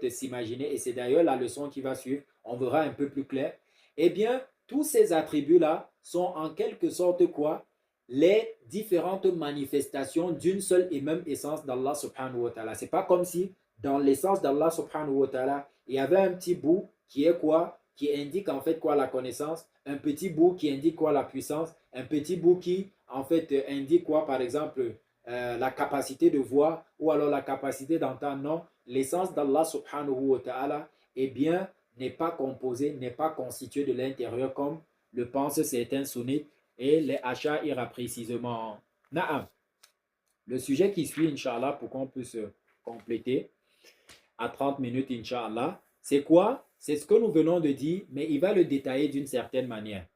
s'imaginer, et c'est d'ailleurs la leçon qui va suivre, on verra un peu plus clair, eh bien, tous ces attributs-là sont en quelque sorte quoi? Les différentes manifestations d'une seule et même essence d'Allah subhanahu wa ta'ala. C'est pas comme si dans l'essence d'Allah subhanahu wa ta'ala, il y avait un petit bout qui est quoi? Qui indique en fait quoi? La connaissance, un petit bout qui indique quoi? La puissance, un petit bout qui en fait indique quoi? Par exemple, la capacité de voir ou alors la capacité d'entendre. Non, l'essence d'Allah subhanahu wa ta'ala, eh bien, n'est pas composée, n'est pas constituée de l'intérieur comme le pensent certains sunnites et les Asha'ira précisément. Naam. Le sujet qui suit, Inch'Allah, pour qu'on puisse compléter à 30 minutes, Inch'Allah, c'est quoi? C'est ce que nous venons de dire, mais il va le détailler d'une certaine manière.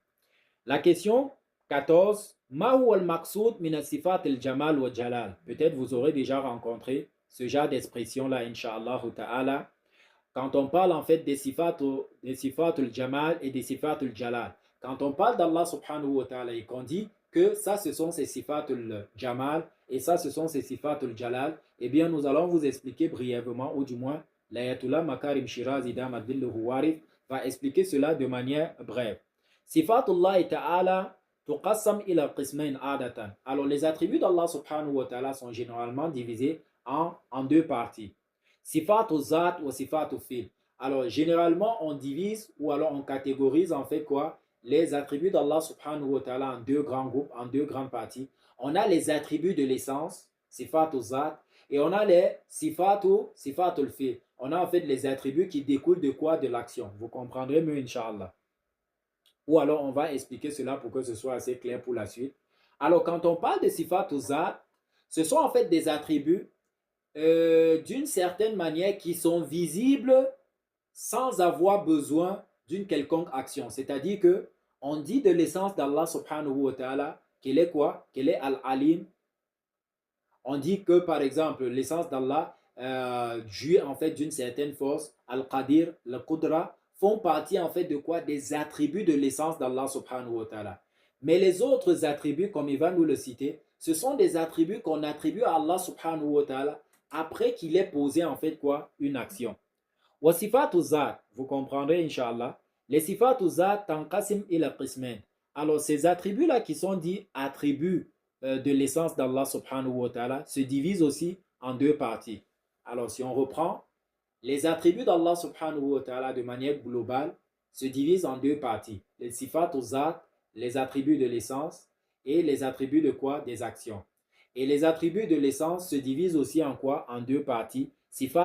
La question 14, Ma huwa al-maqsoud min as-sifat al-jamal wa jalal. Peut-être vous aurez déjà rencontré ce genre d'expression-là, Inch'Allah ta'ala, quand on parle en fait des sifat al-jamal et des sifat al-jalal. Quand on parle d'Allah subhanahu wa ta'ala et qu'on dit que ça ce sont ces sifat al-jamal et ça ce sont ces sifat al-jalal, eh bien nous allons vous expliquer brièvement, ou du moins l'ayatollah Makarim Shiraz Idam Adil Huwarif va expliquer cela de manière brève. Sifatullah ta'ala tuqassam ila qismain adatan. Alors les attributs d'Allah subhanahu wa ta'ala sont généralement divisés en deux parties. Sifatu zat ou sifatu fil. Alors généralement on divise ou alors on catégorise en fait quoi? Les attributs d'Allah subhanahu wa ta'ala en deux grands groupes, en deux grandes parties. On a les attributs de l'essence, sifatu zat, et on a les sifatul fil. On a en fait les attributs qui découlent de quoi? De l'action. Vous comprendrez mieux, Inch'Allah. Ou alors on va expliquer cela pour que ce soit assez clair pour la suite. Alors quand on parle de sifatu zat, ce sont en fait des attributs d'une certaine manière qui sont visibles sans avoir besoin d'une quelconque action. C'est-à-dire que on dit de l'essence d'Allah subhanahu wa ta'ala qu'elle est quoi? Qu'elle est al-alim. On dit que par exemple l'essence d'Allah jouit en fait d'une certaine force, al-qadir, al-qudra, font partie en fait de quoi? Des attributs de l'essence d'Allah subhanahu wa ta'ala. Mais les autres attributs, comme il va nous le citer, ce sont des attributs qu'on attribue à Allah subhanahu wa ta'ala après qu'il ait posé en fait quoi? Une action. Wasifatu zat, vous comprendrez Inch'Allah, les sifatu zat tanqasim ila qismain. Alors ces attributs-là qui sont dits attributs de l'essence d'Allah subhanahu wa ta'ala se divisent aussi en deux parties. Alors si on reprend, les attributs d'Allah subhanahu wa ta'ala de manière globale se divisent en deux parties. Les sifatu zat, les attributs de l'essence, et les attributs de quoi? Des actions. Et les attributs de l'essence se divisent aussi en quoi? En deux parties. Sifat